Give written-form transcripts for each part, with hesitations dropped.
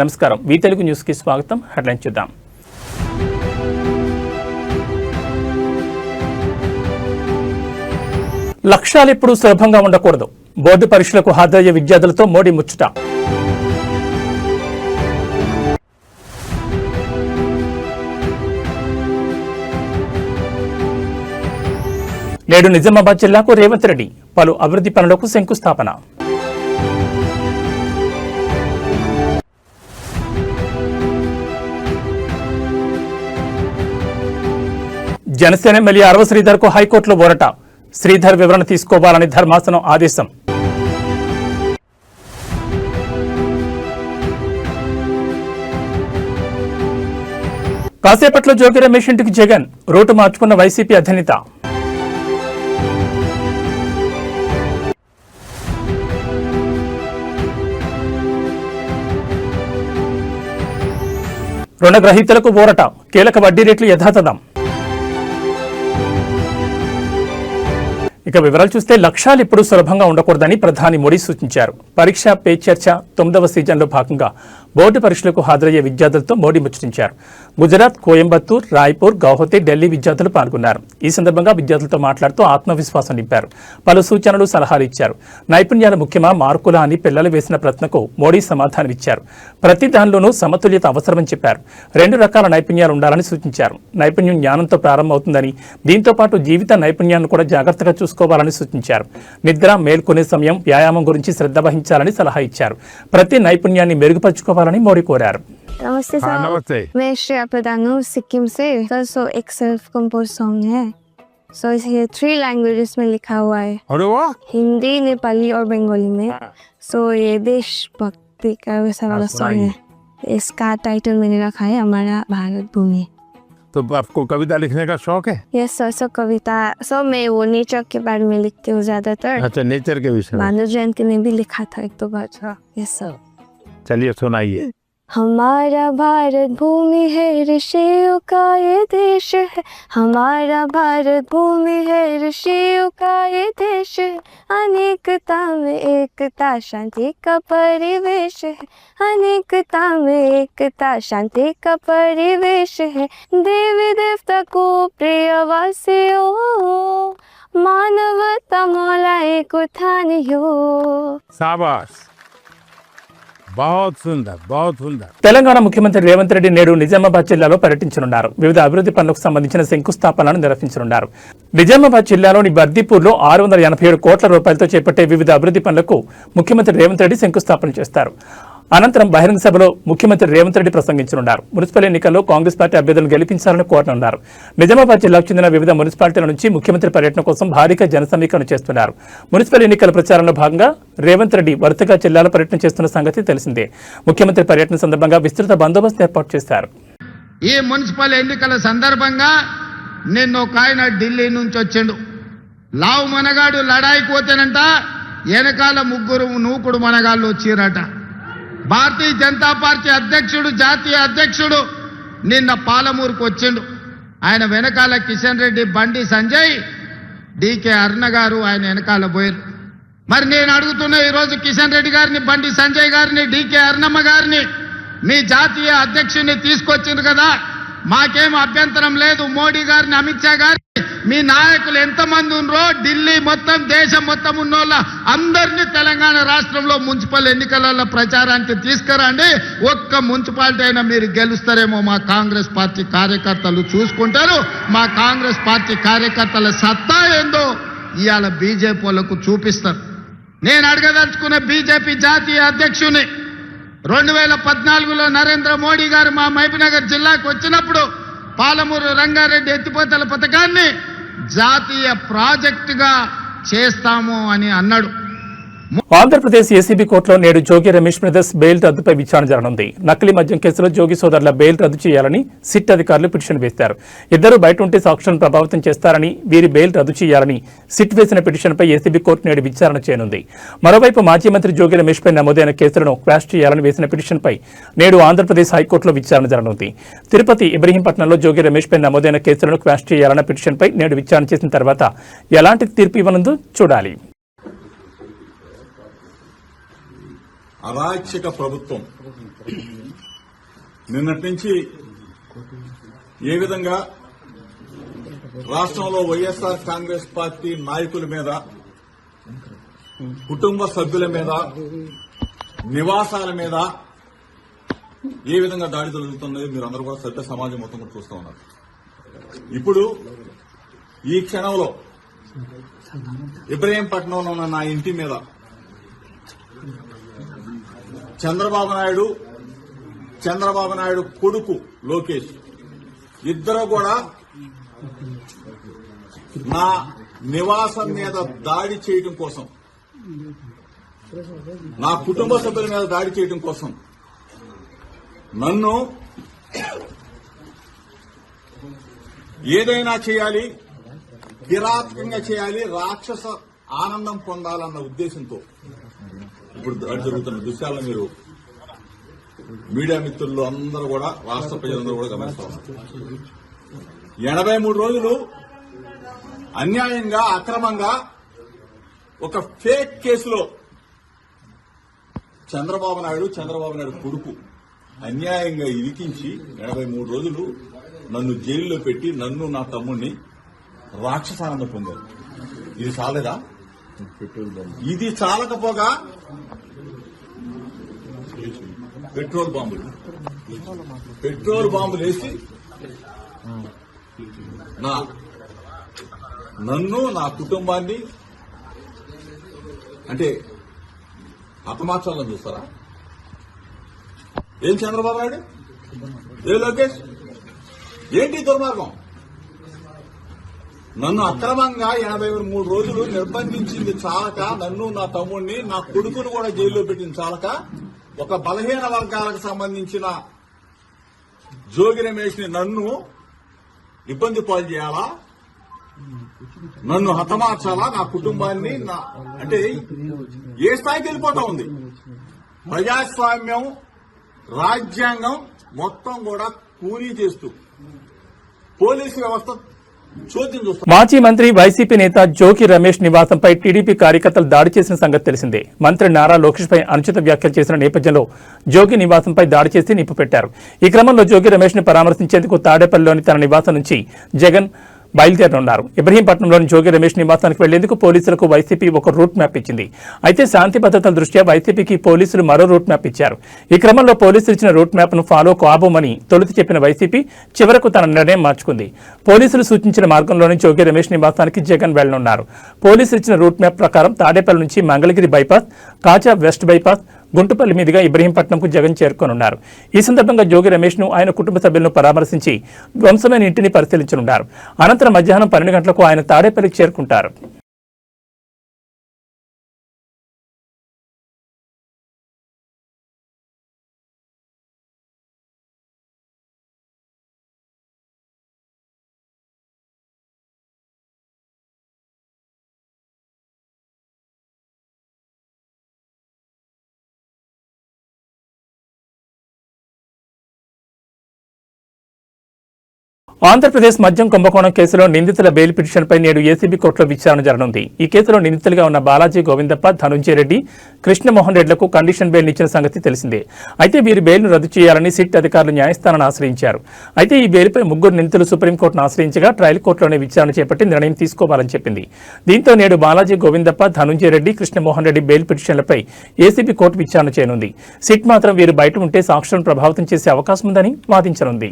నమస్కారం, వి తెలుగు న్యూస్ కి స్వాగతం. హెడ్లైన్ చూద్దాం. లక్ష్యాలు ఎప్పుడూ సులభంగా ఉండకూడదు. బోర్డు పరీక్షలకు హాజరయ్యే విద్యార్థులతో మోడీ ముచ్చట. నేడు నిజామాబాద్ జిల్లాకు రేవంత్ రెడ్డి పలు అభివృద్ధి పనులకు శంకుస్థాపన. జనసేన ఎమ్మెల్యే అరవ శ్రీధర్కు హైకోర్టులో ఊరట. శ్రీధర్ వివరణ తీసుకోవాలని ధర్మాసనం ఆదేశం. కాసేపట్లో జోగి రమేష్ ఇంటికి జగన్. రూటు మార్చుకున్న వైసీపీ అధినేత. రుణగ్రహీతలకు ఊరట. కీలక వడ్డీ రేట్లు యథాతథం. ఇక వివరాలు చూస్తే లక్ష్యాలు ఎప్పుడూ సులభంగా ఉండకూడదని ప్రధాని మోడీ సూచించారు. పరీక్ష పే చర్చ 9వ సీజన్లో భాగంగా బోర్డు పరీక్షలకు హాజరయ్యే విద్యార్థులతో మోడీ ముచ్చటించారు. గుజరాత్, కోయంబత్తూర్, రాయ్పూర్, గౌహతి, ఢిల్లీ విద్యార్థులు పాల్గొన్నారు. ఈ సందర్భంగా విద్యార్థులతో మాట్లాడుతూ ఆత్మవిశ్వాసం నింపారు. పలు సూచనలు, సలహాలు ఇచ్చారు. నైపుణ్యాల ముఖ్యమా, మార్కులా అని పిల్లలు వేసిన ప్రశ్నకు మోడీ సమాధానమిచ్చారు. ప్రతి దానిలోనూ సమతుల్యత అవసరమని చెప్పారు. 2 రకాల నైపుణ్యాలు ఉండాలని సూచించారు. నైపుణ్యం జ్ఞానంతో ప్రారంభమవుతుందని, దీంతో పాటు జీవిత నైపుణ్యాన్ని కూడా జాగ్రత్తగా చూసుకోవాలని సూచించారు. నిద్ర, మేల్కొనే సమయం, వ్యాయామం గురించి శ్రద్ధ వహించాలని సలహా ఇచ్చారు. ప్రతి నైపుణ్యాన్ని మెరుగుపరుచుకోవాలని మోడీ కోరారు. नमस्ते सर। नमस्ते। मैं श्रेया प्रधान हूँ सिक्किम से सर। सो एक सेल्फ कंपोज सॉन्ग है। सो ये 3 लैंग्वेजेस में लिखा हुआ है, अरे वाह, हिंदी, नेपाली और बंगाली में। सो ये देशभक्ति का वैसा वाला सॉन्ग है। इसका टाइटल मैंने रखा है हमारा भारत भूमि। तो आपको कविता लिखने का शौक है? Yes sir. सो कविता सो मैं वो नेचर के बारे में लिखती हूँ ज्यादातर। अच्छा, नेचर के विषय में। भानु जयंती ने भी लिखा था 1-2 बार। Yes sir. चलिए सुनाइए। हमारा भारत भूमि है, ऋषियों का ये देश है। हमारा भारत भूमि है, ऋषियों का ये देश है। अनेकता में एकता, शांति का परिवेश है। अनेकता में एकता, शांति का परिवेश है। देवी देवता को प्रिय वासियों, मानवता मौला एक उठानियो। शाबाश, बहुत सुंदर, बहुत सुंदर। తెలంగాణ ముఖ్యమంత్రి రేవంత్ రెడ్డి నేడు నిజామాబాద్ జిల్లాలో పర్యటించనున్నారు. వివిధ అభివృద్ధి పనులకు సంబంధించిన శంకుస్థాపనలను నిర్వహించనున్నారు. నిజామాబాద్ జిల్లాలోని బర్దీపూర్లో 627 కోట్ల రూపాయలతో చేపట్టే వివిధ అభివృద్ధి పనులకు ముఖ్యమంత్రి రేవంత్ రెడ్డి శంకుస్థాపన చేస్తారు. అనంతరం బహిరంగ సభలో ముఖ్యమంత్రి రేవంత్ రెడ్డి ప్రసంగించనున్నారు. మున్సిపల్ ఎన్నికల్లో కాంగ్రెస్ పార్టీ అభ్యర్థులను గెలిపించాలని కోరనున్నారు. నిజామాబాద్ జిల్లాకు చెందిన వివిధ మున్సిపాలిటీల నుంచి ముఖ్యమంత్రి పర్యటన కోసం భారీగా జన సమీకరణ చేస్తున్నారు. మున్సిపల్ ఎన్నికల ప్రచారంలో భాగంగా రేవంత్ రెడ్డి వరుసగా జిల్లాలో పర్యటన చేస్తున్న సంగతి తెలిసిందే. ముఖ్యమంత్రి పర్యటన సందర్భంగా విస్తృత బందోబస్తు ఏర్పాటు చేశారు. ఈ మున్సిపల్ ఎన్నికల సందర్భంగా నిన్న ఒక ఆయన ఢిల్లీ నుంచి వచ్చిండు. లావు మనగాడు లడాయికి పోతేనంట వెనకాల 3 నూకుడు మనగాళ్ళు వచ్చిరట. భారతీయ జనతా పార్టీ అధ్యక్షుడు, జాతీయ అధ్యక్షుడు నిన్న పాలమూరుకు వచ్చిండు. ఆయన వెనకాల కిషన్ రెడ్డి, బండి సంజయ్, డికే అరుణ గారు ఆయన వెనకాల పోయారు. మరి నేను అడుగుతున్నా ఈరోజు కిషన్ రెడ్డి గారిని, బండి సంజయ్ గారిని, డికే అరుణమ్మ గారిని మీ జాతీయ అధ్యక్షుడిని తీసుకొచ్చిండ్రు కదా, మాకేం అభ్యంతరం లేదు. మోడీ గారిని, అమిత్ షా గారిని, మీ నాయకులు ఎంతమంది ఉన్నారో ఢిల్లీ మొత్తం, దేశం మొత్తం ఉన్నోళ్ళ అందరినీ తెలంగాణ రాష్ట్రంలో మున్సిపల్ ఎన్నికలలో ప్రచారానికి తీసుకురండి. ఒక్క మున్సిపాలిటీ అయినా మీరు గెలుస్తారేమో మా కాంగ్రెస్ పార్టీ కార్యకర్తలు చూసుకుంటారు. మా కాంగ్రెస్ పార్టీ కార్యకర్తల సత్తా ఏందో ఇవాళ బీజేపీ వాళ్ళకు చూపిస్తారు. నేను అడగదలుచుకున్న బీజేపీ జాతీయ అధ్యక్షుని 2014లో నరేంద్ర మోడీ గారు మా మహబూబ్నగర్ జిల్లాకు వచ్చినప్పుడు పాలమూరు రంగారెడ్డి ఎత్తిపోతల పథకాన్ని జాతీయ ప్రాజెక్టుగా చేస్తాము అని అన్నాడు. ఆంధ్రప్రదేశ్ ఏసీబీ కోర్టులో నేడు జోగి రమేష్ బ్రదర్స్ బెయిల్ రద్దుపై విచారణ జరగనుంది. నకిలీ మద్యం కేసులో జోగి సోదరుల బెయిల్ రద్దు చేయాలని సిట్ అధికారులు పిటిషన్ వేశారు. ఇద్దరు బయట ఉంటే సాక్షులను ప్రభావితం చేస్తారని, వీరి బెయిల్ రద్దు చేయాలని సిట్ వేసిన పిటిషన్పై ఏసీబీ కోర్టు నేడు విచారణ చేయనుంది. మరోవైపు మాజీ మంత్రి జోగి రమేష్ పై నమోదైన కేసులను క్వాష్ చేయాలని వేసిన పిటిషన్పై నేడు ఆంధ్రప్రదేశ్ హైకోర్టులో విచారణ జరగనుంది. తిరుపతి, ఇబ్రహీంపట్నంలో జోగి రమేష్ పై నమోదైన కేసులను క్వాష్ చేయాలన్న పిటిషన్పై నేడు విచారణ చేసిన తర్వాత ఎలాంటి తీర్పు ఇవ్వనుందో చూడాలి. అరాచక ప్రభుత్వం నిన్నటి నుంచి ఏ విధంగా రాష్ట్రంలో వైఎస్ఆర్ కాంగ్రెస్ పార్టీ నాయకుల మీద, కుటుంబ సభ్యుల మీద, నివాసాల మీద ఏ విధంగా దాడి జరుగుతున్నాయో మీరు అందరూ కూడా సభ్య సమాజం మొత్తం కూడా చూస్తూ ఉన్నారు. ఇప్పుడు ఈ క్షణంలో ఇబ్రహీంపట్నంలో ఉన్న నా ఇంటి మీద చంద్రబాబు నాయుడు కొడుకు లోకేష్ ఇద్దరు కూడా నా నివాసం మీద దాడి చేయడం కోసం, నా కుటుంబ సభ్యుల మీద దాడి చేయడం కోసం నన్ను ఏదైనా చేయాలి, కిరాతకంగా చేయాలి, రాక్షస ఆనందం పొందాలన్న ఉద్దేశంతో ఇప్పుడు దాడి జరుగుతున్న దృశ్యాలను మీరు మీడియా మిత్రులు అందరూ కూడా, రాష్ట్ర ప్రజలందరూ కూడా గమనిస్తున్నారు. 83 రోజులు అన్యాయంగా, అక్రమంగా ఒక ఫేక్ కేసులో చంద్రబాబు నాయుడు కొడుకు అన్యాయంగా ఇరికించి 83 రోజులు నన్ను జైల్లో పెట్టి నన్ను నా తమ్ముడిని రాక్షసానందం పొందారు. ఇది చాలేదా? ఇది చాలకపోగా పెట్రోల్ బాంబులు వేసి నన్ను, నా కుటుంబాన్ని అంటే హతమార్చాలని చూస్తారా? ఏం చంద్రబాబు నాయుడు, ఏ లోకేష్, ఏంటి దుర్మార్గం? నన్ను అక్రమంగా 83 రోజులు నిర్బంధించింది చాలక, నన్ను, నా తమ్ముడిని, నా కొడుకును కూడా జైల్లో పెట్టింది చాలక, ఒక బలహీన వర్గాలకు సంబంధించిన జోగి రమేష్ ని నన్ను ఇబ్బంది పాలు చేయాలా, నన్ను హతమార్చాలా, నా కుటుంబాన్ని అంటే ఏ స్థాయికి వెళ్ళిపోతా ఉంది? ప్రజాస్వామ్యం, రాజ్యాంగం మొత్తం కూడా కూలీ చేస్తూ పోలీసు వ్యవస్థ చోద్యం చూస్తారు. మాజీ మంత్రి వైసీపీ నేత జోగి రమేష్ నివాసంపై టీడీపీ కార్యకర్తలు దాడి చేసిన సంగతి తెలిసిందే. మంత్రి నారా లోకేష్ పై అనుచిత వ్యాఖ్యలు చేసిన నేపథ్యంలో జోగి నివాసంపై దాడి చేసి నిప్పు పెట్టారు. ఈ క్రమంలో జోగి రమేష్ ని పరామర్శించేందుకు తాడేపల్లిలోని తన నివాసం నుంచి జగన్ బయలుదేరనున్నారు. ఇబ్రహీంపట్నంలోని జోగి రమేష్ నివాసానికి వెళ్లేందుకు పోలీసులకు వైసీపీ ఒక రూట్ మ్యాప్ ఇచ్చింది. అయితే శాంతి భద్రతల దృష్ట్యా వైసీపీకి పోలీసులు మరో రూట్ మ్యాప్ ఇచ్చారు. ఈ క్రమంలో పోలీసులు ఇచ్చిన రూట్ మ్యాప్ ను ఫాలో కాబోమని తొలుత చెప్పిన వైసీపీ చివరకు తన నిర్ణయం మార్చుకుంది. పోలీసులు సూచించిన మార్గంలోని జోగి రమేష్ నివాసానికి జగన్ వెళ్లనున్నారు. పోలీసులు ఇచ్చిన రూట్ మ్యాప్ ప్రకారం తాడేపల్లి నుంచి మంగళగిరి బైపాస్, కాజా వెస్ట్ బైపాస్, గుంటుపల్లి మీదుగా ఇబ్రహీంపట్నంకు జగన్ చేరుకోనున్నారు. ఈ సందర్భంగా జోగి రమేష్ ను, ఆయన కుటుంబ సభ్యులను పరామర్శించి ధ్వంసమైన ఇంటిని పరిశీలించనున్నారు. అనంతరం మధ్యాహ్నం 12 గంటలకు ఆయన తాడేపల్లికి చేరుకుంటారు. ఆంధ్రప్రదేశ్ మద్యం కుంభకోణం కేసులో నిందితుల బెయిల్ పిటిషన్పై నేడు ఏసీబీ కోర్టులో విచారణ జరగనుంది. ఈ కేసులో నిందితులుగా ఉన్న బాలాజీ గోవిందప్ప, ధనుంజయ రెడ్డి, కృష్ణమోహన్ రెడ్డిలకు కండిషన్ బెయిల్ ఇచ్చిన సంగతి తెలిసిందే. అయితే వీరి బెయిల్ను రద్దు చేయాలని సిట్ అధికారులు న్యాయస్థానాన్ని ఆశ్రయించారు. అయితే ఈ బెయిల్పై ముగ్గురు నిందితులు సుప్రీంకోర్టును ఆశ్రయించగా ట్రయల్ కోర్టులోనే విచారణ చేపట్టి నిర్ణయం తీసుకోవాలని చెప్పింది. దీంతో నేడు బాలాజీ గోవిందప్ప, ధనుంజయ రెడ్డి, కృష్ణమోహన్ రెడ్డి బెయిల్ పిటిషన్లపై ఏసీబీ కోర్టు విచారణ చేయనుంది. సిట్ మాత్రం వీరు బయట ఉంటే సాక్షులను ప్రభావితం చేసే అవకాశం ఉందని వాదించనుంది.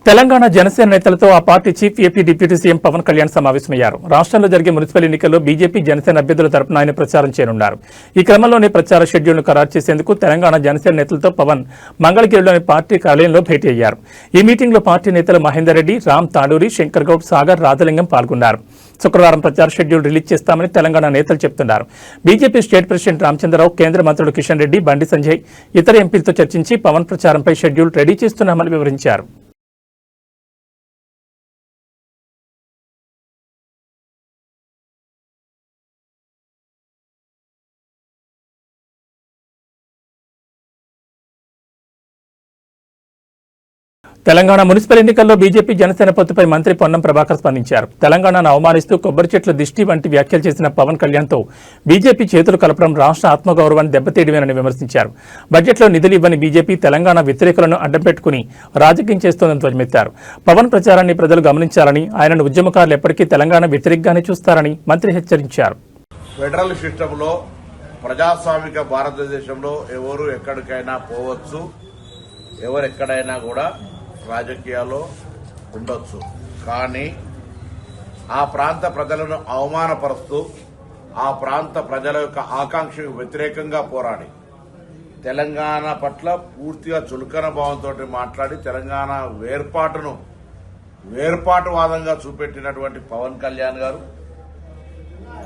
తెలంగాణ జనసేన నేతలతో ఆ party chief AP deputy CM Pawan Kalyan సమావేశమయ్యారు. రాష్ట్రంలో జరిగే మున్సిపల్ ఎన్నికల్లో బీజేపీ, జనసేన అభ్యర్థుల తరపున ఆయన ప్రచారం చేయనున్నారు. ఈ క్రమంలోనే ప్రచార షెడ్యూల్ను ఖరారు చేసేందుకు తెలంగాణ జనసేన నేతలతో పవన్ మంగళగిరిలోని పార్టీ కార్యాలయంలో భేటీ అయ్యారు. ఈ మీటింగ్లో పార్టీ నేతలు మహేందర్ రెడ్డి, రామ్ తాడూరి, శంకర్ గౌడ్, సాగర్, రాజలింగం పాల్గొన్నారు. శుక్రవారం ప్రచార షెడ్యూల్ రిలీజ్ చేస్తామని తెలంగాణ నేతలు చెబుతున్నారు. బీజేపీ స్టేట్ ప్రెసిడెంట్ రామచంద్రరావు, కేంద్ర మంత్రులు కిషన్ రెడ్డి, బండి సంజయ్ ఇతర ఎంపీలతో చర్చించి పవన్ ప్రచారంపై షెడ్యూల్ రెడీ చేస్తున్నామని వివరించారు. తెలంగాణ మున్సిపల్ ఎన్నికల్లో బీజేపీ జనసేన పొత్తుపై మంత్రి పొన్నం ప్రభాకర్ స్పందించారు. తెలంగాణను అవమానిస్తూ కొబ్బరి చెట్ల దిష్టి వంటి వ్యాఖ్యలు చేసిన పవన్ కళ్యాణ్తో బీజేపీ చేతులు కలపడం రాష్ట్ర ఆత్మగౌరవాన్ని దెబ్బతీయడమేనని విమర్శించారు. బడ్జెట్లో నిధులు ఇవ్వని బీజేపీ తెలంగాణ వ్యతిరేకులను అడ్డం పెట్టుకుని రాజకీయం చేస్తోందని ధ్వజమెత్తారు. పవన్ ప్రచారాన్ని ప్రజలు గమనించాలని, ఆయనను ఉద్యమకారులు ఎప్పటికీ తెలంగాణ వ్యతిరేకంగానే చూస్తారని మంత్రి హెచ్చరించారు. ఫెడరల్ సిస్టంలో ప్రజాస్వామిక భారతదేశంలో ఎవరు ఎక్కడికైనా పోవచ్చు, ఎవరు ఎక్కడైనా కూడా రాజకీయాల్లో ఉండొచ్చు. కానీ ఆ ప్రాంత ప్రజలను అవమానపరుస్తూ ఆ ప్రాంత ప్రజల యొక్క ఆకాంక్షకు వ్యతిరేకంగా పోరాడి తెలంగాణ పట్ల పూర్తిగా చులకన భావంతో మాట్లాడి తెలంగాణ వేర్పాటువాదంగా చూపెట్టినటువంటి పవన్ కళ్యాణ్ గారు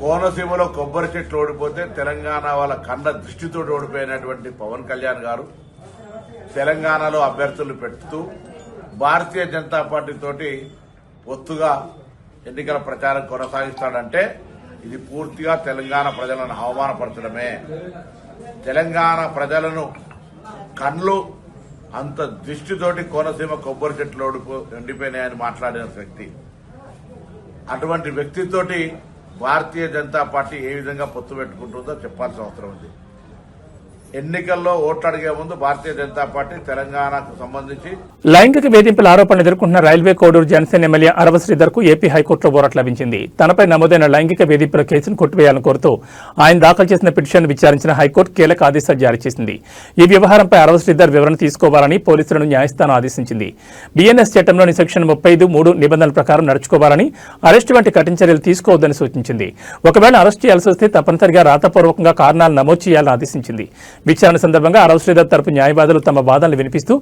కోనసీమలో కొబ్బరి చెట్లు ఓడిపోతే తెలంగాణ వాళ్ళ కన్న దృష్టితో ఓడిపోయినటువంటి పవన్ కళ్యాణ్ గారు తెలంగాణలో అభ్యర్థులు పెడుతూ భారతీయ జనతా పార్టీ తోటి పొత్తుగా ఎన్నికల ప్రచారం కొనసాగిస్తాడంటే ఇది పూర్తిగా తెలంగాణ ప్రజలను అవమానపరచడమే. తెలంగాణ ప్రజలను కళ్ళు అంత దృష్టితోటి కోనసీమ కొబ్బరి చెట్లు ఎండిపోయినాయని మాట్లాడిన వ్యక్తి, అటువంటి వ్యక్తితోటి భారతీయ జనతా పార్టీ ఏ విధంగా పొత్తు పెట్టుకుంటుందో చెప్పాల్సిన అవసరం ఉంది. ఎన్నికల్లో ఓట్లు అడిగే ముందు భారతీయ జనతా పార్టీ తెలంగాణకు సంబంధించి లైంగిక వేధింపుల ఆరోపణలు ఎదుర్కొంటున్న రైల్వే కోడూరు జనసేన ఎమ్మెల్యే అరవ శ్రీధర్ కు ఏపీ హైకోర్టులో ఊరట లభించింది. తనపై నమోదైన లైంగిక వేధింపుల కేసును కొట్టివేయాలని కోరుతూ ఆయన దాఖలు చేసిన పిటిషన్ విచారించిన హైకోర్టు కీలక ఆదేశాలు జారీ చేసింది. ఈ వ్యవహారంపై అరవ శ్రీధర్ వివరణ తీసుకోవాలని పోలీసులను న్యాయస్థానం ఆదేశించింది. బీఎన్ఎస్ చట్టంలోని సెక్షన్ 35(3) నిబంధనల ప్రకారం నడుచుకోవాలని, అరెస్టు వంటి కఠిన చర్యలు తీసుకోవద్దని సూచించింది. ఒకవేళ అరెస్టు చేయాల్సి వస్తే తప్పనిసరిగా రాతపూర్వకంగా కారణాలు నమోదు చేయాలని ఆదేశించింది. విచారణ సందర్భంగా అరవ శ్రీధర్ తరపు న్యాయవాదులు తమ వాదనలు వినిపిస్తూ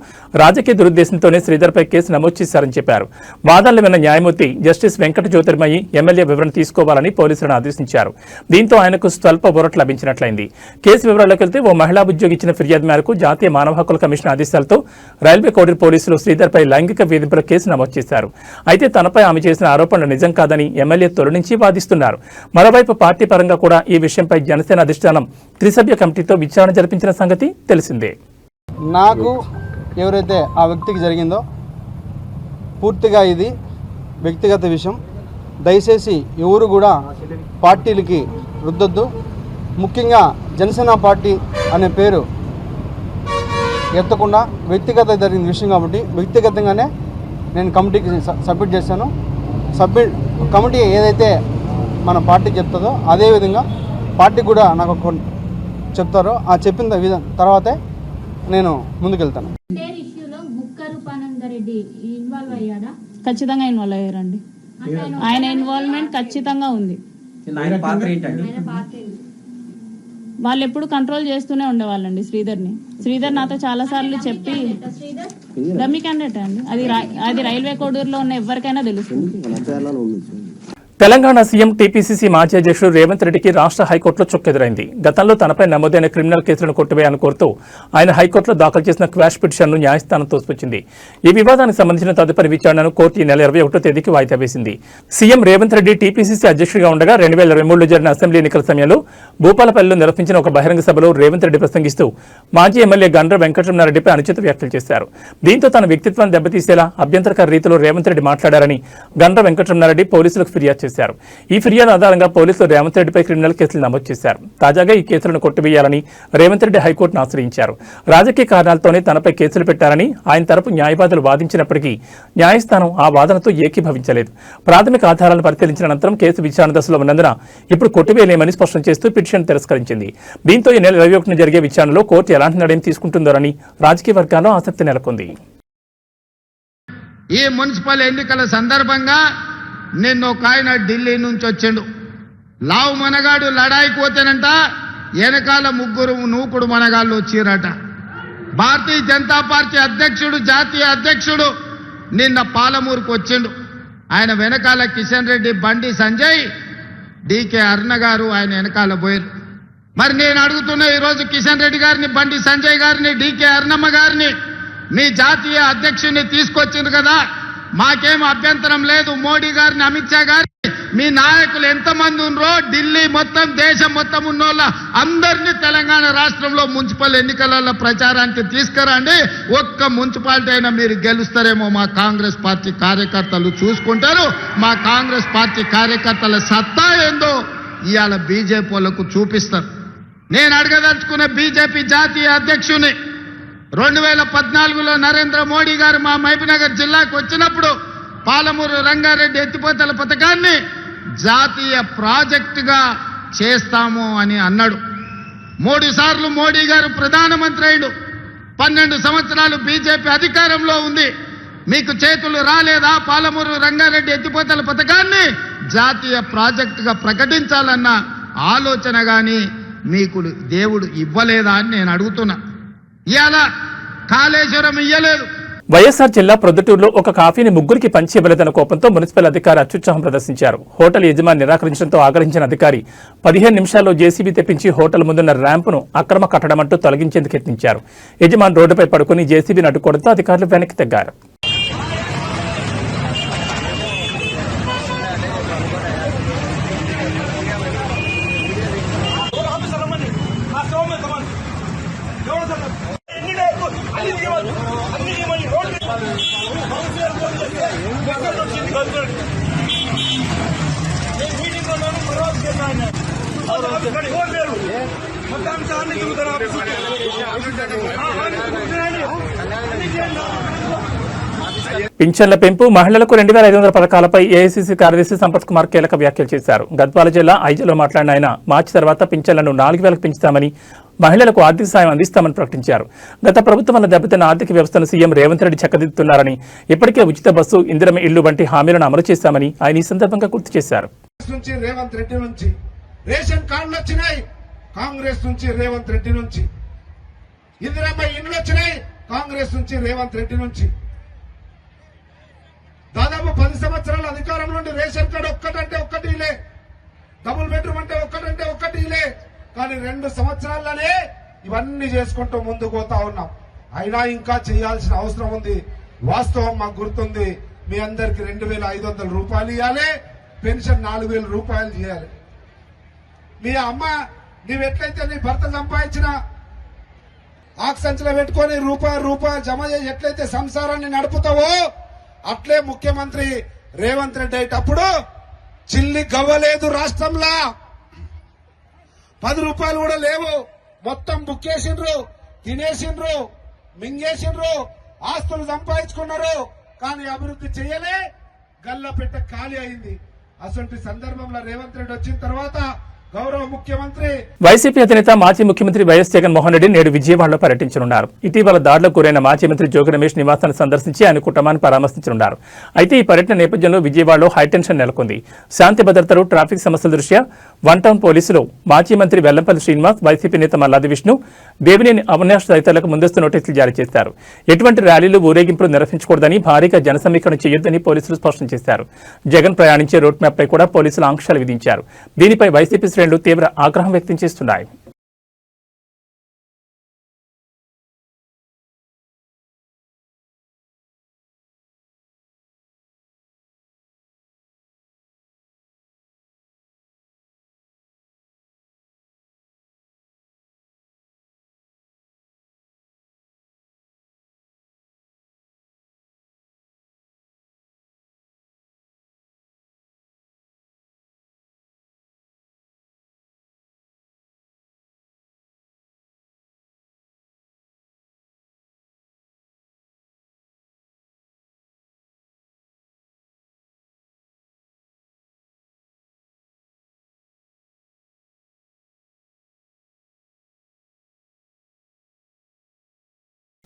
రాజకీయ దురుద్దేశంతోనే శ్రీధర్పై కేసు నమోదు చేశారని చెప్పారు. వాదనలు విన్న న్యాయమూర్తి జస్టిస్ వెంకట జ్యోతిర్మయి ఎమ్మెల్యే వివరణ తీసుకోవాలని పోలీసులను ఆదేశించారు. దీంతో ఆయనకు స్వల్ప ఊరట లభించినట్లయింది. కేసు వివరాల్లోకి వెళ్తే ఓ మహిళా ఉద్యోగి ఇచ్చిన ఫిర్యాదు మేరకు జాతీయ మానవ హక్కుల కమిషన్ ఆదేశాలతో రైల్వే కోడూరు పోలీసులు శ్రీధర్పై లైంగిక వేధింపుల కేసు నమోదు చేశారు. అయితే తనపై ఆమె చేసిన ఆరోపణలు నిజం కాదని ఎమ్మెల్యే తొలి నుంచి వాదిస్తున్నారు. మరోవైపు పార్టీ పరంగా కూడా ఈ విషయంపై జనసేన అధిష్టానం త్రిసభ్య కమిటీతో విచారణ జరిపించిన సంగతి తెలిసిందే. నాకు ఎవరైతే ఆ వ్యక్తికి జరిగిందో పూర్తిగా ఇది వ్యక్తిగత విషయం. దయచేసి ఎవరు కూడా పార్టీలకి రుద్దొద్దు. ముఖ్యంగా జనసేన పార్టీ అనే పేరు ఎత్తకుండా వ్యక్తిగత జరిగిన విషయం కాబట్టి వ్యక్తిగతంగానే నేను కమిటీకి సబ్మిట్ చేశాను. కమిటీ ఏదైతే మన పార్టీ చెప్తుందో అదేవిధంగా పార్టీ కూడా నాకు చెప్తారో ఆ చెప్పిన తర్వాతే నేను ముందుకెళ్తాను. ఖచ్చితంగా ఇన్వాల్వ్ అయ్యారండి. ఆయన ఇన్వాల్వ్మెంట్ ఖచ్చితంగా ఉంది. వాళ్ళు ఎప్పుడు కంట్రోల్ చేస్తూనే ఉండేవాళ్ళండి శ్రీధర్ని. శ్రీధర్ నాతో చాలా సార్లు చెప్పి డమ్మీ క్యాండిడేట్ అండి, అది రైల్వే కోడూరులో ఉన్న ఎవరికైనా తెలుస్తుంది. తెలంగాణ సీఎం టీపీసీసీ మాజీ అధ్యక్షుడు రేవంత్ రెడ్డికి రాష్ట్ర హైకోర్టులో చుక్కెదురైంది. గతంలో తనపై నమోదైన క్రిమినల్ కేసులను కొట్టివేయాలని కోరుతూ ఆయన హైకోర్టులో దాఖలు చేసిన క్వాష్ పిటిషన్ను న్యాయస్థానం తోసిపుచ్చింది. ఈ వివాదానికి సంబంధించిన తదుపరి విచారణను కోర్టు ఈ నెల 21వ తేదీకి వాయిదా వేసింది. సీఎం రేవంత్ రెడ్డి టీపీసీసీ అధ్యక్షుడిగా ఉండగా 2023లో జరిగిన అసెంబ్లీ ఎన్నికల సమయంలో భూపాలపల్లిలో నిర్వహించిన ఒక బహిరంగ సభలో రేవంత్ రెడ్డి ప్రసంగిస్తూ మాజీ ఎమ్మెల్యే గండ్ర వెంకటరమణారెడ్డిపై అనుచిత వ్యాఖ్యలు చేశారు. దీంతో తన వ్యక్తిత్వాన్ని దెబ్బతీసేలా అభ్యంతరకర రీతిలో రేవంత్ రెడ్డి మాట్లాడారని గండ్ర వెంకటరమణారెడ్డి పోలీసులకు ఫిర్యాదు చేశారు. ఈ ఫిర్యాదు ఆధారంగా పోలీసులు రేవంత్ రెడ్డిపై క్రిమినల్ కేసులు నమోదు చేశారు. తాజాగా ఈ కేసులను కొట్టివేయాలని రేవంత్ రెడ్డి హైకోర్టును ఆశ్రయించారు. రాజకీయ కారణాలతోనే తనపై కేసులు పెట్టారని ఆయన తరపు న్యాయవాదులు వాదించినప్పటికీ న్యాయస్థానం ఆ వాదనతో ఏకీభవించలేదు. ప్రాథమిక ఆధారాలను పరిశీలించిన అనంతరం కేసు విచారణ దశలో ఉన్నందున ఇప్పుడు కొట్టివేయలేమని స్పష్టం చేస్తూ పిటిషన్ తిరస్కరించింది. దీంతో ఈ నెల 21న జరిగే విచారణలో కోర్టు ఎలాంటి నిర్ణయం తీసుకుంటుందోనని రాజకీయ వర్గాల్లో ఆసక్తి నెలకొంది. ఈ మున్సిపల్ ఎన్నికల సందర్భంగా నిన్న ఒక ఆయన ఢిల్లీ నుంచి వచ్చిండు. లావు మనగాడు లడాయికి పోతేనంట వెనకాల ముగ్గురు నూకుడు మనగాళ్ళు వచ్చిరట. భారతీయ జనతా పార్టీ అధ్యక్షుడు, జాతీయ అధ్యక్షుడు నిన్న పాలమూరుకు వచ్చిండు. ఆయన వెనకాల కిషన్ రెడ్డి, బండి సంజయ్, డీకే అరుణ గారు ఆయన వెనకాల పోయారు. మరి నేను అడుగుతున్నా ఈరోజు కిషన్ రెడ్డి గారిని, బండి సంజయ్ గారిని, డీకే అరుణమ్మ గారిని మీ జాతీయ అధ్యక్షుడిని తీసుకొచ్చిండ్రు కదా, మాకేం అభ్యంతరం లేదు. మోడీ గారిని, అమిత్ షా గారిని మీ నాయకులు ఎంతమంది ఉన్నారో ఢిల్లీ మొత్తం దేశం మొత్తం ఉన్నోళ్ళ అందరినీ తెలంగాణ రాష్ట్రంలో మున్సిపల్ ఎన్నికలలో ప్రచారానికి తీసుకురండి. ఒక్క మున్సిపాలిటీ అయినా మీరు గెలుస్తారేమో మా కాంగ్రెస్ పార్టీ కార్యకర్తలు చూసుకుంటారు. మా కాంగ్రెస్ పార్టీ కార్యకర్తల సత్తా ఏందో ఇవాళ బీజేపీ వాళ్ళకు చూపిస్తారు. నేను అడగదలుచుకున్న బీజేపీ జాతీయ అధ్యక్షుని 2014లో నరేంద్ర మోడీ గారు మా మహబూబ్నగర్ జిల్లాకు వచ్చినప్పుడు పాలమూరు రంగారెడ్డి ఎత్తిపోతల పథకాన్ని జాతీయ ప్రాజెక్టుగా చేస్తాము అని అన్నాడు. 3 సార్లు మోడీ గారు ప్రధానమంత్రి అయ్యాడు. 12 సంవత్సరాలు బీజేపీ అధికారంలో ఉంది. మీకు చేతులు రాలేదా? పాలమూరు రంగారెడ్డి ఎత్తిపోతల పథకాన్ని జాతీయ ప్రాజెక్టుగా ప్రకటించాలన్న ఆలోచన కానీ మీకు దేవుడు ఇవ్వలేదా అని నేను అడుగుతున్నా. ఇవాళ కాళేశ్వరం ఇయ్యలేదు. వైఎస్ఆర్ జిల్లా ప్రొద్దుటూరులో ఒక కాఫీని ముగ్గురికి పంచి ఇవ్వలేదన్న కోపంతో మున్సిపల్ అధికారి అత్యుత్సాహం ప్రదర్శించారు. హోటల్ యజమాని నిరాకరించడంతో ఆగ్రహించిన అధికారి 15 నిమిషాల్లో జేసీబీ తెప్పించి హోటల్ ముందున్న ర్యాంపును అక్రమ కట్టడమంటూ తొలగించేందుకు యత్నించారు. యజమాని రోడ్డుపై పడుకుని జేసీబీని అడ్డుకోవడంతో అధికారులు వెనక్కి తగ్గారు. పింఛన్ల పెంపు, మహిళలకు 2500 పథకాలపై ఏఐసీసీ కార్యదర్శి సంపత్ కుమార్ కీలక వ్యాఖ్యలు చేశారు. గద్వాల జిల్లా ఐజలో మాట్లాడిన ఆయన మార్చి తర్వాత పింఛన్లను 4000కు పెంచుతామని, మహిళలకు ఆర్థిక సాయం అందిస్తామని ప్రకటించారు. గత ప్రభుత్వం వల్ల దెబ్బతిన్న ఆర్థిక వ్యవస్థను సీఎం రేవంత్ రెడ్డి చక్కదిద్దుతున్నారని, ఇప్పటికే ఉచిత బస్సు, ఇందిరమ్మ ఇల్లు వంటి హామీలను అమలు చేశామని ఆయన ఈ సందర్భంగా గుర్తు చేశారు. రేవంత్ రెడ్డి నుంచి రేషన్ కార్డులు వచ్చినాయి, కాంగ్రెస్ నుంచి రేవంత్ రెడ్డి నుంచి. ఇందిరమ్మ ఇల్లు వచ్చినాయి, కాంగ్రెస్ నుంచి రేవంత్ రెడ్డి నుంచి. దాదాపు 10 సంవత్సరాల అధికారం నుండి రేషన్ కార్డు ఒక్కటంటే ఒక్కటి ఇలే, డబుల్ బెడ్రూమ్ అంటే ఒక్కటి ఇలే. కానీ 2 సంవత్సరాల్లోనే ఇవన్నీ చేసుకుంటూ ముందుకు పోతా ఉన్నాం. అయినా ఇంకా చేయాల్సిన అవసరం ఉంది. వాస్తవం మాకు గుర్తుంది. మీ అందరికి 2500 రూపాయలు ఇవ్వాలి, పెన్షన్ 4000 రూపాయలు చేయాలి. మీ అమ్మ నీవెట్లయితే నీ భర్త సంపాదించిన ఆక్సంచులో పెట్టుకొని రూపాయలు జమ చేసి ఎట్లయితే సంసారాన్ని నడుపుతావో అట్లే ముఖ్యమంత్రి రేవంత్ రెడ్డి అయ్యేటప్పుడు చిల్లి గవ్వలేదు రాష్ట్రంలో. 10 రూపాయలు కూడా లేవు. మొత్తం బుక్కేసిండ్రు, తినేసిండ్రు, మింగేసిండ్రు, ఆస్తులు సంపాదించుకున్నారు. కానీ అభివృద్ధి చేయలే, గల్లపెట్ట ఖాళీ అయింది. అసలు సందర్భంలో రేవంత్ రెడ్డి వచ్చిన తర్వాత గౌరవ ముఖ్యమంత్రి వైసీపీ అధినేత మాజీ ముఖ్యమంత్రి వైఎస్ జగన్మోహన్ రెడ్డి నేడు విజయవాడలో పర్యటించనున్నారు. ఇటీవల దాడులకు గురైన మాజీ మంత్రి జోగి రమేష్ నివాసాన్ని సందర్శించి ఆయన కుటుంబాన్ని పరామర్శించనున్నారు. అయితే ఈ పర్యటన నేపథ్యంలో విజయవాడలో హైటెన్షన్ నెలకొంది. శాంతి భద్రతలు, ట్రాఫిక్ సమస్యల దృష్ట్యా 1 టౌన్ పోలీసులు మాజీ మంత్రి వెల్లంపల్లి శ్రీనివాస్, వైసీపీ నేత మల్లాది విష్ణు, దేవినేని అవినాష్ తదితరులకు ముందస్తు నోటీసులు జారీ చేశారు. ఎటువంటి ర్యాలీలు, ఊరేగింపులు నిర్వహించకూడదని, భారీగా జన సమీకరణ చేయొద్దని పోలీసులు స్పష్టం చేశారు. జగన్ ప్రయాణించే రూట్ మ్యాప్ పై కూడా పోలీసులు ఆంక్షలు విధించారు. దీనిపై వైసీపీ శ్రేణులు తీవ్ర ఆగ్రహం వ్యక్తం చేస్తున్నాయి.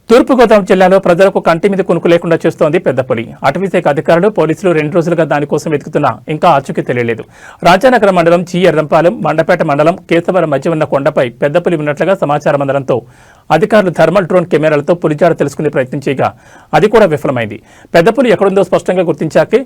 తూర్పుగోదావరి జిల్లాలో ప్రజలకు కంటి మీద కునుకు లేకుండా చేస్తోంది పెద్దపులి. అటవీశాఖ అధికారులు, పోలీసులు 2 రోజులుగా దానికోసం వెతుకుతున్నా ఇంకా ఆచూకీ తెలియలేదు. రాజానగరం మండలం జి ఎర్రంపాలెం, మండపేట మండలం కేశవరం మధ్య ఉన్న కొండపై పెద్దపులి ఉన్నట్లుగా సమాచారం అందడంతో అధికారులు థర్మల్ డ్రోన్ కెమెరాలతో పులిజాడ తెలుసుకునే ప్రయత్నం చేయగా అది కూడా విఫలమైంది. పెద్దపులి ఎక్కడుందో స్పష్టంగా గుర్తించాకే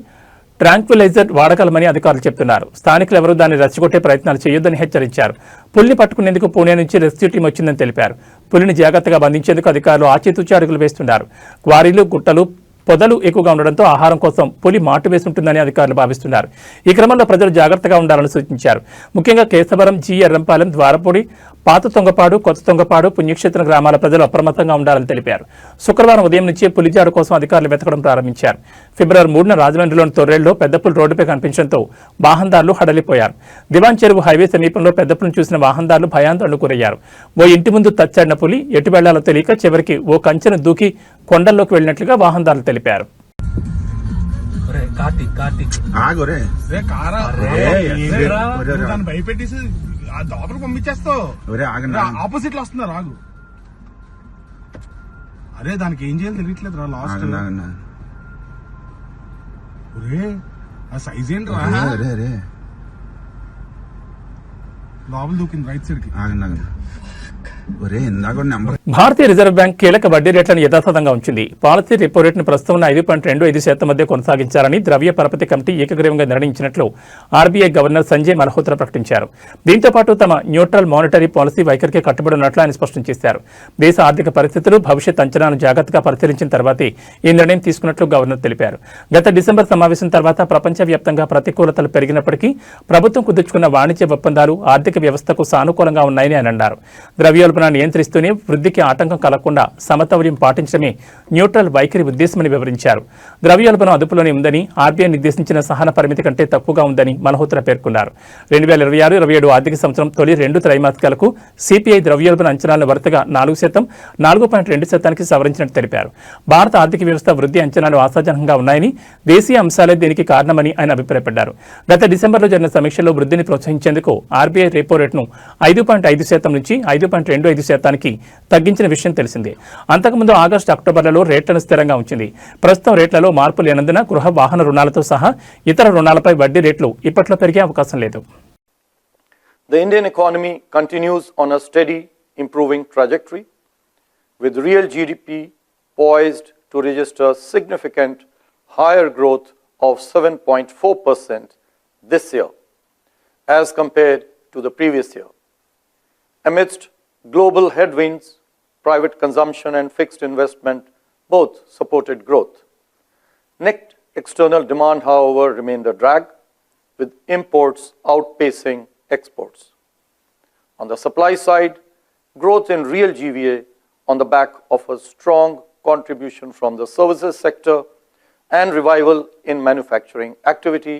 ట్రాంక్విలైజర్ వాడగలమని అధికారులు చెబుతున్నారు. స్థానికులు ఎవరూ దాన్ని రెచ్చగొట్టే ప్రయత్నాలు చేయొద్దని హెచ్చరించారు. పులిని పట్టుకునేందుకు పూణే నుంచి రెస్క్యూ టీం వచ్చిందని తెలిపారు. పులిని జాగ్రత్తగా బంధించేందుకు అధికారులు ఆచితూచి అడుగులు వేస్తున్నారు. క్వారీలు, గుట్టలు, పొదలు ఎక్కువగా ఉండడంతో ఆహారం కోసం పులి మాటు వేసి ఉంటుందని అధికారులు భావిస్తున్నారు. ఈ క్రమంలో ప్రజలు జాగ్రత్తగా ఉండాలని సూచించారు. ముఖ్యంగా కేశవరం, జి ఎర్రంపాలెం, ద్వారపూడి, పాత తొంగపాడు, కొత్త తొంగపాడు, పుణ్యక్షేత్రం గ్రామాల ప్రజలు అప్రమత్తంగా ఉండాలని తెలిపారు. శుక్రవారం ఉదయం నుంచే పులిజాడు కోసం అధికారులు వెతకడం ప్రారంభించారు. ఫిబ్రవరి 3న రాజమండ్రిలోని తొర్రేల్లో పెద్ద పులి రోడ్డుపై కనిపించడంతో వాహనదారులు హడలిపోయారు. దివాన్ చెరువు హైవే సమీపంలో పెద్ద పులిని చూసిన వాహనదారులు భయాందోళనకు గురయ్యారు. ఓ ఇంటి ముందు తచ్చాడిన పులి ఎటు వెళ్లాలో తెలియక చివరికి ఓ కంచెను దూకి కొండల్లోకి వెళ్లినట్లుగా వాహనదారులు తెలిపారు. భయపెట్టేసి లోపలికి పంపించేస్తావు. ఆపోజిట్ లో వస్తున్నారు, ఆగు. అరే దానికి ఏం చేయాలి తెలియట్లేదు రా. లాస్ట్ ఆ సైజ్ ఏంట్రా, లోపల దూకింది రైట్ సైడ్ కి. భారతీయ రిజర్వ్ బ్యాంక్ కీలక వడ్డీ రేట్లను యథాతథంగా ఉంచింది. పాలసీ రెపో రేటును ప్రస్తుతం 5.25% మధ్య కొనసాగించాలని ద్రవ్య పరపతి కమిటీ ఏకగ్రీవంగా నిర్ణయించినట్లు ఆర్బీఐ గవర్నర్ సంజయ్ మల్హోత్రా ప్రకటించారు. దీంతో పాటు తమ న్యూట్రల్ మానిటరీ పాలసీ వైఖరికి కట్టుబడి ఉన్నట్లు ఆయన స్పష్టం చేశారు. దేశ ఆర్థిక పరిస్థితులు, భవిష్యత్ అంచనాలను జాగ్రత్తగా పరిశీలించిన తర్వాతే ఈ నిర్ణయం తీసుకున్నట్లు గవర్నర్ తెలిపారు. గత డిసెంబర్ సమావేశం తర్వాత ప్రపంచవ్యాప్తంగా ప్రతికూలతలు పెరిగినప్పటికీ ప్రభుత్వం కుదుర్చుకున్న వాణిజ్య ఒప్పందాలు ఆర్థిక వ్యవస్థకు సానుకూలంగా ఉన్నాయని ఆయన అన్నారు. ద్రవ్యోల్బణాన్ని నియంత్రిస్తూనే వృద్ధికి ఆటంకం కలగకుండా సమతౌల్యం పాటించడమే న్యూట్రల్ వైఖరి ఉద్దేశమని వివరించారు. ద్రవ్యోల్బణం అదుపులోనే ఉందని, ఆర్బీఐ నిర్దేశించిన సహన పరిమితి కంటే తక్కువగా ఉందని మల్హోత్రా పేర్కొన్నారు. 2026-27 ఆర్థిక సంవత్సరం తొలి 2 త్రైమాసికాలకు సిపిఐ ద్రవ్యోల్బణ అంచనాలను వరుసగా 4%, 4.2% సవరించినట్టు తెలిపారు. భారత ఆర్థిక వ్యవస్థ వృద్ధి అంచనాలు ఆశాజనకంగా ఉన్నాయని, దేశీయ అంశాలే దీనికి కారణమని ఆయన అభిప్రాయపడ్డారు. గత డిసెంబర్లో జరిగిన సమీక్షలో వృద్ధిని ప్రోత్సహించేందుకు ఆర్బీఐ రెపో రేటును 5.5% నుంచి 5.25% తగ్గించిన విషయం తెలిసిందే. అంతకుముందు ఆగస్టు, అక్టోబర్లలో రేట్లను స్థిరంగా ఉంచింది. ప్రస్తుతం రేట్లలో మార్పు లేనందున గృహ, వాహన రుణాలతో సహా ఇతర రుణాలపై వడ్డీ రేట్లు ఇప్పట్లో పెరిగే అవకాశం లేదు. The Indian economy continues on a steady improving trajectory, with real GDP poised to register significant higher growth of 7.4% this year as compared to the previous year. Amidst global headwinds, private consumption and fixed investment both supported growth. Net external demand, however, remained a drag, with imports outpacing exports. On the supply side, growth in real GVA on the back of a strong contribution from the services sector and revival in manufacturing activity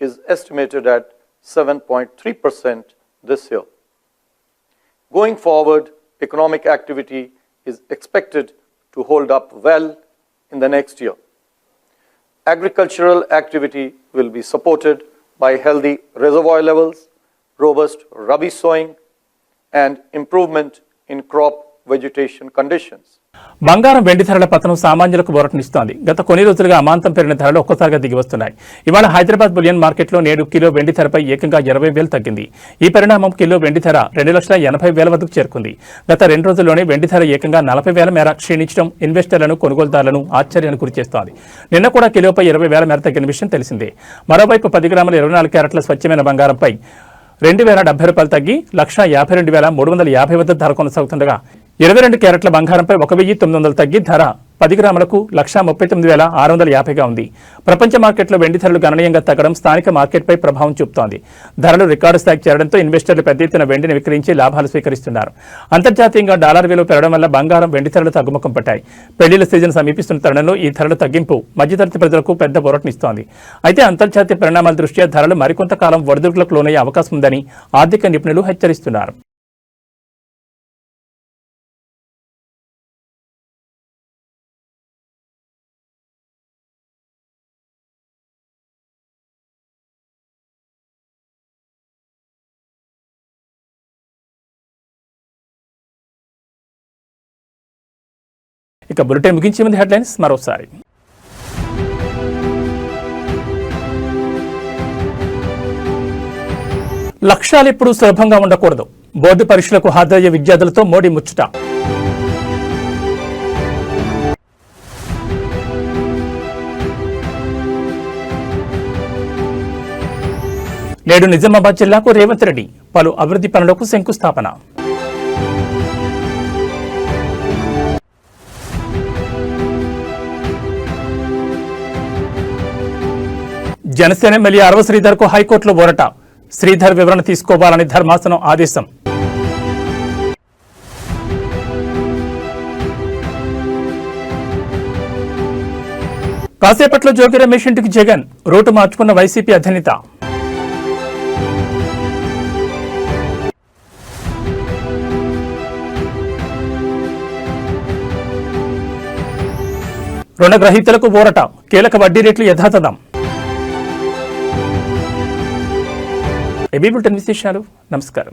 is estimated at 7.3% this year. Going forward, economic activity is expected to hold up well in the next year. Agricultural activity will be supported by healthy reservoir levels, robust rabi sowing, and improvement in crop vegetation conditions. బంగారం, వెండి ధరల పతనం సామాన్యులకు ఊరటనిస్తోంది. గత కొన్ని రోజులుగా అమాంతం పెరిగిన ధరలు ఒక్కసారిగా దిగి వస్తున్నాయి. ఇవాళ హైదరాబాద్ బులియన్ మార్కెట్లో నేడు కిలో వెండి ధరపై ఏకంగా 20,000 తగ్గింది. ఈ పరిణామం కిలో వెండి ధర 2,80,000 వద్దకు చేరుకుంది. గత 2 రోజుల్లోనే వెండి ధర ఏకంగా 40,000 మేర క్షీణించడం ఇన్వెస్టర్లను, కొనుగోలుదారులను ఆశ్చర్యానికి గురిచేస్తోంది. నిన్న కూడా కిలోపై 20,000 మేర తగ్గిన విషయం తెలిసిందే. మరోవైపు 10 గ్రాముల 24 క్యారెట్ల స్వచ్ఛమైన బంగారంపై 2,070 రూపాయలు తగ్గి 1,52,350 వద్ద ధర కొనసాగుతుండగా 22 క్యారెట్ల బంగారంపై 1,900 తగ్గి ధర 10 గ్రాములకు 1,39,650గా ఉంది. ప్రపంచ మార్కెట్లో వెండి ధరలు గణనీయంగా తగ్గడం స్థానిక మార్కెట్పై ప్రభావం చూపుతోంది. ధరలు రికార్డు స్థాయికి చేరడంతో ఇన్వెస్టర్లు పెద్ద ఎత్తున వెండిని విక్రయించి లాభాలు స్వీకరిస్తున్నారు. అంతర్జాతీయంగా డాలర్ విలువ పెరగడం వల్ల బంగారం, వెండి ధరలు తగ్గుముఖం పట్టాయి. పెళ్లిళ్ల సీజన్ సమీపిస్తున్న తరుణంలో ఈ ధరల తగ్గింపు మధ్యతరగతి ప్రజలకు పెద్ద ఊరటనిస్తోంది. అయితే అంతర్జాతీయ పరిణామాల దృష్ట్యా ధరలు మరికొంతకాలం ఒడిదుడుకులకు లోనయ్యే అవకాశం ఉందని ఆర్థిక నిపుణులు హెచ్చరిస్తున్నారు. ఇక బులెటిన్ ముగించే ముందు హెడ్లైన్స్ మరోసారి. లక్ష్యాలు ఎప్పుడూ సులభంగా ఉండకూడదు. బోర్డు పరీక్షలకు హాజరయ్యే విద్యార్థులతో మోడీ ముచ్చట. నేడు నిజామాబాద్ జిల్లాకు రేవంత్ రెడ్డి పలు అభివృద్ధి పనులకు శంకుస్థాపన. జనసేన ఎమ్మెల్యే అరవ శ్రీధర్కు హైకోర్టులో ఊరట. శ్రీధర్ వివరణ తీసుకోవాలని ధర్మాసనం ఆదేశం. కాసేపట్లో జోగి రమేష్ ఇంటికి జగన్, రూటు మార్చుకున్న వైసీపీ అధినేత. రుణగ్రహీతలకు ఊరట, కీలక వడ్డీ రేట్లు యథాతథం. ఏబీ బులెటిన్ విశేషాలు. నమస్కారం.